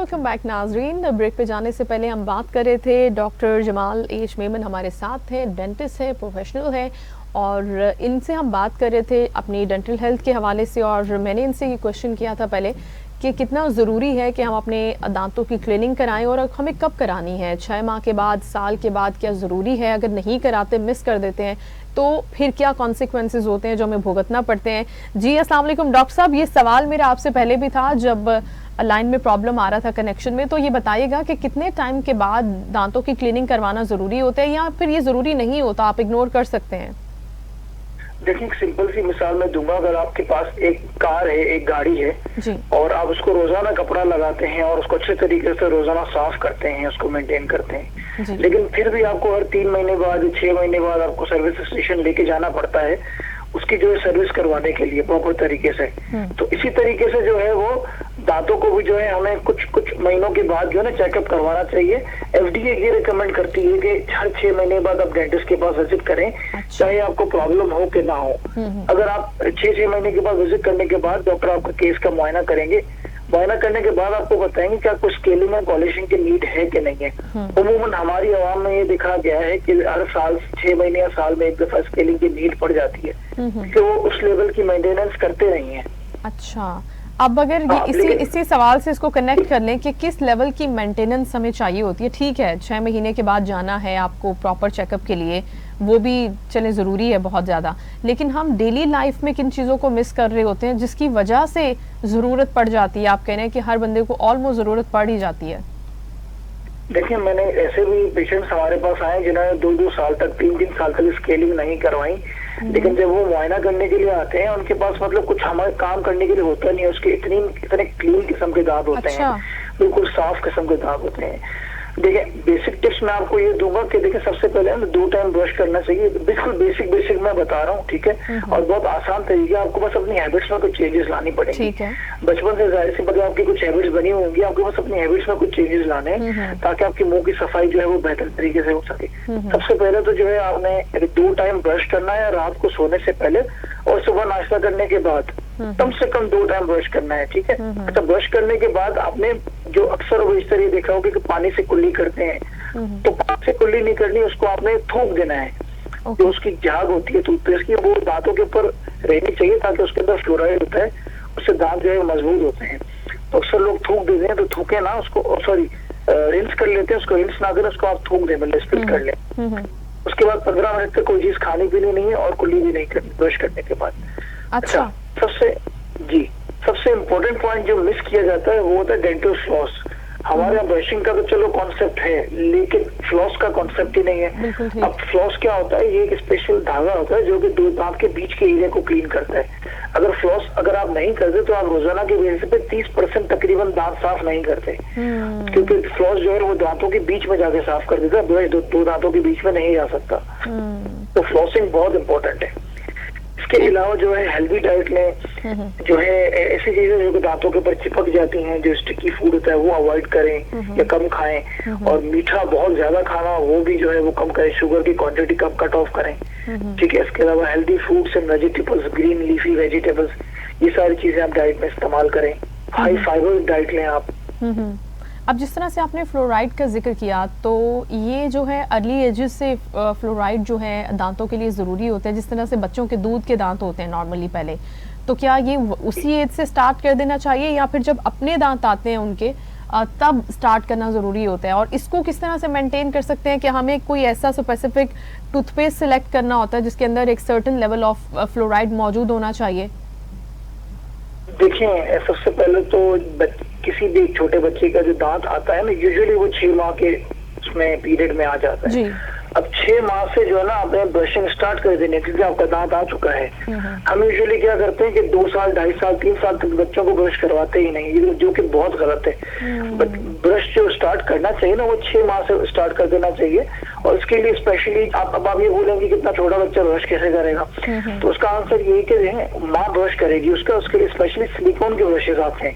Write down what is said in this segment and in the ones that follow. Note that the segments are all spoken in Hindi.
वेलकम बैक नाजरीन। ब्रेक पे जाने से पहले हम बात कर रहे थे डॉक्टर जमाल एच मेमन हमारे साथ हैं, डेंटिस्ट है, प्रोफेशनल है, और इनसे हम बात कर रहे थे अपनी डेंटल हेल्थ के हवाले से। और मैंने इनसे ये क्वेश्चन किया था पहले कि कितना ज़रूरी है कि हम अपने दांतों की क्लीनिंग कराएं और हमें कब करानी है, 6 माह के बाद, साल के बाद, क्या ज़रूरी है? अगर नहीं कराते, मिस कर देते हैं तो फिर क्या कॉन्सिक्वेंसेज होते हैं जो हमें भुगतना पड़ते हैं। जी अस्सलाम वालेकुम डॉक्टर साहब, ये सवाल मेरा आपसे पहले भी था जब लाइन में प्रॉब्लम आ रहा था कनेक्शन में। तो ये बताइएगा कि कितने टाइम के बाद दांतों की क्लीनिंग करवाना ज़रूरी होता है या फिर ये ज़रूरी नहीं होता, आप इग्नोर कर सकते हैं? देखिए, एक सिंपल सी मिसाल मैं दूंगा। अगर आपके पास एक कार है, एक गाड़ी है जी। और आप उसको रोजाना कपड़ा लगाते हैं और उसको अच्छे तरीके से रोजाना साफ करते हैं, उसको मेंटेन करते हैं जी। लेकिन फिर भी आपको हर 3 महीने बाद, 6 महीने बाद आपको सर्विस स्टेशन लेके जाना पड़ता है उसकी जो है सर्विस करवाने के लिए प्रॉपर तरीके से। तो इसी तरीके से जो है वो दांतों को भी जो है हमें कुछ महीनों के बाद जो है ना चेकअप करवाना चाहिए। एफडीए ये रिकमेंड करती है कि हर 6 महीने बाद आप डेंटिस्ट के पास विजिट करें। अच्छा। चाहे आपको प्रॉब्लम हो कि ना हो। अगर आप 6 महीने के बाद विजिट करने के बाद डॉक्टर आपका केस का मुआयना करेंगे। मुआयना करने के बाद आपको बताएंगे क्या कुछ स्केलिंग और पॉलिशिंग की नीड है कि नहीं है। उमूमन हमारी आवाम में ये देखा गया है कि हर साल 6 महीने या साल में एक दफा स्केलिंग की नीड पड़ जाती है कि वो उस लेवल की मेंटेनेंस करते नहीं है। अच्छा, अब अगर ये इसी सवाल से इसको कनेक्ट कर लें कि किस लेवल की मेंटेनेंस हमें चाहिए होती है। ठीक है, 6 महीने के बाद जाना है आपको प्रॉपर चेकअप के लिए, वो भी चले ज़रूरी है बहुत ज़्यादा, लेकिन हम डेली लाइफ में किन चीज़ों को मिस कर रहे होते हैं जिसकी वजह से ज़रूरत पड़ जाती है? आप कह रहे हैं कि हर बंदे को ऑलमोस्ट ज़रूरत पड़ ही जाती है। देखिए, मैंने ऐसे भी पेशेंट्स हमारे पास आए जिन्होंने 2-2 साल तक, 3-3 साल तक स्केलिंग नहीं करवाई, लेकिन जब वो मुआयना करने के लिए आते हैं उनके पास मतलब कुछ हमारे काम करने के लिए होता नहीं है। उसके इतने क्लीन किस्म के दांत होते हैं, बिल्कुल साफ किस्म के दांत होते हैं। देखिए, बेसिक टिप्स मैं आपको ये दूंगा कि देखिए सबसे पहले ना 2 टाइम ब्रश करना चाहिए। बिल्कुल बेसिक मैं बता रहा हूँ, ठीक है। और बहुत आसान तरीके, आपको बस अपनी हैबिट्स में कुछ चेंजेस लानी पड़ेगी। बचपन से जाहिर सी बात है आपकी कुछ हैबिट्स बनी होंगी, आपको बस अपनी हैबिट्स में कुछ चेंजेस लाने हैं ताकि आपकी मुंह की सफाई जो है वो बेहतर तरीके से हो सके। सबसे पहले तो जो है आपने 2 टाइम ब्रश करना है, रात को सोने से पहले और सुबह नाश्ता करने के बाद कम से कम 2 टाइम ब्रश करना है, ठीक है। अच्छा, ब्रश करने के बाद आपने जो अक्सर वो इस तरह देखा होगा कि पानी से कुल्ली करते हैं, तो पानी से कुल्ली नहीं करनी, उसको आपने थूक देना है। जो उसकी झाग होती है टूथपेस्ट की, वो दांतों के ऊपर रहनी चाहिए ताकि उसके अंदर फ्लोराइड होता है, उससे दांत जो है मजबूत होते हैं। तो अक्सर लोग थूक देते हैं, तो थूके ना उसको, सॉरी रिंस कर लेते हैं, उसको रिंस ना करें, उसको आप थूक दें, मतलब स्पिट कर लें। उसके बाद 15 मिनट तक कोई चीज खानी पीनी नहीं है और कुल्ली भी नहीं करनी ब्रश करने के बाद। अच्छा, सबसे इम्पोर्टेंट पॉइंट जो मिस किया जाता है वो होता है डेंटल फ्लॉस। हमारे यहाँ ब्रशिंग का तो चलो कॉन्सेप्ट है, लेकिन फ्लॉस का कॉन्सेप्ट ही नहीं है। अब फ्लॉस क्या होता है? ये एक स्पेशल धागा होता है जो कि 2 दांत के बीच के एरिया को क्लीन करता है। अगर आप नहीं करते तो आप रोजाना के बेसिस पे 30% तकरीबन दांत साफ नहीं करते, क्योंकि फ्लॉस जो है वो दांतों के बीच में जाके साफ कर देता है, ब्रश 2 दांतों के बीच में नहीं जा सकता। तो फ्लॉसिंग बहुत इंपॉर्टेंट है। इसके अलावा जो है हेल्दी डाइट में जो है ऐसी चीजें जो दांतों के ऊपर चिपक जाती हैं, जो स्टिकी फूड होता है वो अवॉइड करें या कम खाएं, और मीठा बहुत ज्यादा खाना वो भी जो है वो कम करें, शुगर की क्वांटिटी कट ऑफ करें, ठीक है। इसके अलावा healthy fruits and vegetables, green leafy vegetables, ये सारी चीजें आप डाइट में इस्तेमाल करें। हाई फाइबर डाइट लें आप। अब जिस तरह से आपने फ्लोराइड का जिक्र किया, तो ये जो है अर्ली एजेस से फ्लोराइड जो है दांतों के लिए ज़रूरी होता है, जिस तरह से बच्चों के दूध के दांत होते हैं नॉर्मली पहले, तो क्या ये उसी एज से स्टार्ट कर देना चाहिए या फिर जब अपने दांत आते हैं उनके तब स्टार्ट करना ज़रूरी होता है? और इसको किस तरह से मेंटेन कर सकते हैं कि हमें कोई ऐसा स्पेसिफिक टूथपेस्ट सिलेक्ट करना होता है जिसके अंदर एक सर्टेन लेवल ऑफ फ्लोराइड मौजूद होना चाहिए? देखिए, सबसे पहले तो किसी भी छोटे बच्चे का जो दांत आता है ना, यूजुअली वो 6 माह के उसमें पीरियड में आ जाता है। अब 6 माह से जो है ना आपने ब्रशिंग स्टार्ट कर देनी है, क्योंकि आपका दांत आ चुका है। हम यूजुअली क्या करते हैं कि 2 साल, 2.5 साल, 3 साल तक बच्चों को ब्रश करवाते ही नहीं, जो कि बहुत गलत है। ब्रश जो स्टार्ट करना चाहिए ना वो 6 माह से स्टार्ट कर देना चाहिए। और इसके लिए स्पेशली अब आप ये बोलेंगे कि इतना छोटा बच्चा ब्रश कैसे करेगा, तो उसका आंसर यही कि माँ ब्रश करेगी उसके लिए स्पेशली सिलिकॉन के ब्रशेज आते हैं,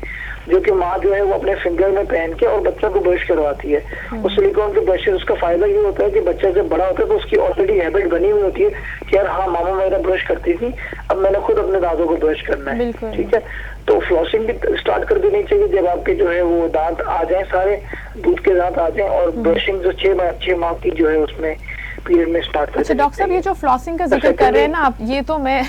जो कि माँ जो है वो अपने फिंगर में पहन के और बच्चों को ब्रश करवाती है। उस सिलिकॉन के ब्रशेज, उसका फायदा ये होता है कि बच्चा जब बड़ा होता है तो उसकी ऑलरेडी हैबिट बनी हुई होती है कि यार हाँ मामा मेरा ब्रश करती थी, अब मैंने खुद अपने दांतों को ब्रश करना है, ठीक है। तो फ्लॉसिंग भी स्टार्ट कर देनी चाहिए जब आपके जो है वो दांत आ जाए, सारे दूध के दांत आ जाए, और ब्रशिंग जो 6 माह की जो है उसमें पीरियड में स्टार्ट कर। अच्छा डॉक्टर साहब, ये जो फ्लॉसिंग का जिक्र कर रहे हैं ना आप, ये तो मैं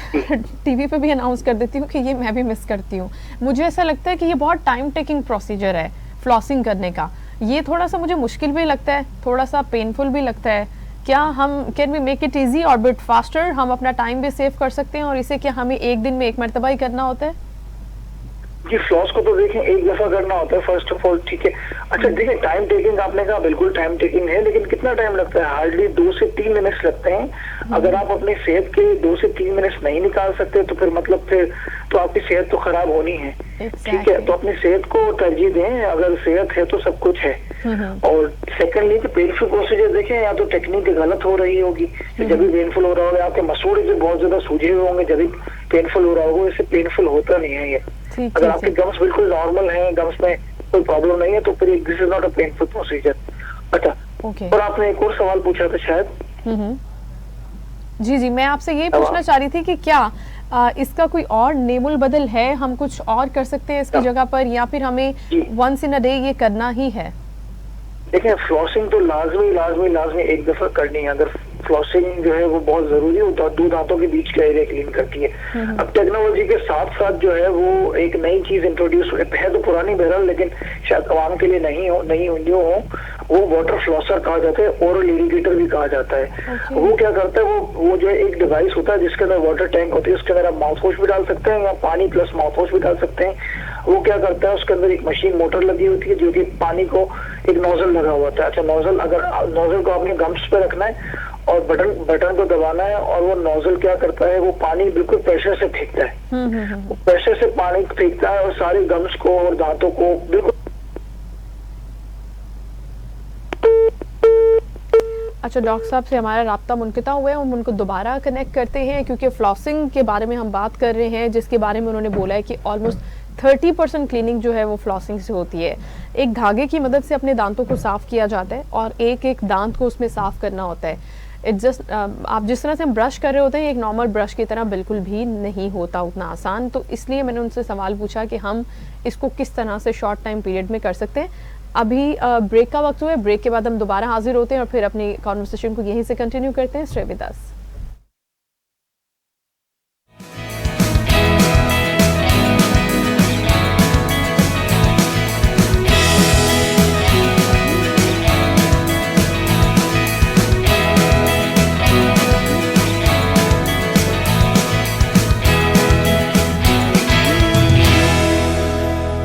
टीवी पे भी अनाउंस कर देती हूँ कि ये मैं भी मिस करती हूँ। मुझे ऐसा लगता है कि ये बहुत टाइम टेकिंग प्रोसीजर है फ्लॉसिंग करने का। ये थोड़ा सा मुझे मुश्किल भी लगता है, थोड़ा सा पेनफुल भी लगता है। क्या हम can we make it easy और बिट फास्टर? हम अपना टाइम भी सेव कर सकते हैं और इसे क्या हमें एक दिन में एक मरतबा ही करना होता है? जी, फ्लॉस को तो देखें एक दफा करना होता है फर्स्ट ऑफ ऑल, ठीक है। अच्छा देखिए, टाइम टेकिंग आपने कहा, बिल्कुल टाइम टेकिंग है, लेकिन कितना टाइम लगता है? हार्डली 2 से 3 मिनट्स लगते हैं। अगर आप अपनी सेहत के 2 से 3 मिनट्स नहीं निकाल सकते तो फिर मतलब फिर तो आपकी सेहत तो खराब होनी है, ठीक है। तो अपनी सेहत को तरजीह दें, अगर सेहत है तो सब कुछ है। और सेकंडली कि पेनफुल प्रोसीजर देखें, या तो टेक्निक गलत हो रही होगी, जब भी पेनफुल हो रहा होगा, आपके मसूड़े जो बहुत ज्यादा सूजे हुए होंगे जब भी पेनफुल हो रहा होगा, इससे पेनफुल होता नहीं है ये। अगर आपके गम्स बिल्कुल नॉर्मल हैं, गम्स में कोई प्रॉब्लम नहीं है, तो फिर this is not a painful procedure. अच्छा, और आपने एक और सवाल पूछा था शायद। जी जी, मैं आपसे ये पूछना चाह रही थी कि क्या इसका कोई और नेमुल बदल है? हम कुछ और कर सकते हैं इसकी जगह पर, या फिर हमें वंस इन अ डे ये करना ही है? देखिए, फ्लॉसिंग तो लाजमी एक दफा करनी है। अगर फ्लॉसिंग जो है वो बहुत जरूरी है, दो दांतों के बीच का एरिया क्लीन करती है। अब टेक्नोलॉजी के साथ साथ जो है वो एक नई चीज इंट्रोड्यूस है, तो पुरानी बहरहाल, लेकिन शायद आवाम के लिए नहीं हो, वो वाटर फ्लॉसर कहा जाता है, ओरल इरिगेटर भी कहा जाता है। वो क्या करता है, वो जो है एक डिवाइस होता है जिसके अंदर वाटर टैंक होती है, उसके अंदर आप माउथ वॉश भी डाल सकते हैं या पानी प्लस माउथ वॉश भी डाल सकते हैं। वो क्या करता है, उसके अंदर एक मशीन मोटर लगी होती है जो कि पानी को, एक नोजल लगा हुआ होता है। अच्छा, नोजल को आपने गम्स पे रखना है और बटन को दबाना है, और वो नोजल क्या करता है, वो पानी बिल्कुल प्रेशर से फेंकता है। वो प्रेशर से पानी फेंकता है और सारे गम्स को और दांतों को बिल्कुल। अच्छा, डॉक्टर साहब से हमारा राब्ता मुनक़ता हुआ है, हम उनको दोबारा कनेक्ट करते हैं, क्योंकि फ्लॉसिंग के बारे में हम बात कर रहे हैं, जिसके बारे में उन्होंने बोला है कि ऑलमोस्ट 30% क्लीनिंग जो है वो फ्लॉसिंग से होती है। एक धागे की मदद से अपने दांतों को साफ़ किया जाता है और एक एक दांत को उसमें साफ़ करना होता है। आप जिस तरह से हम ब्रश कर रहे होते हैं, एक नॉर्मल ब्रश की तरह बिल्कुल भी नहीं होता उतना आसान। तो इसलिए मैंने उनसे सवाल पूछा कि हम इसको किस तरह से शॉर्ट टाइम पीरियड में कर सकते हैं। अभी ब्रेक का वक्त हुआ है, ब्रेक के बाद हम दोबारा हाजिर होते हैं और फिर अपनी कॉन्वर्सेशन को यहीं से कंटिन्यू करते हैं। Stay with us.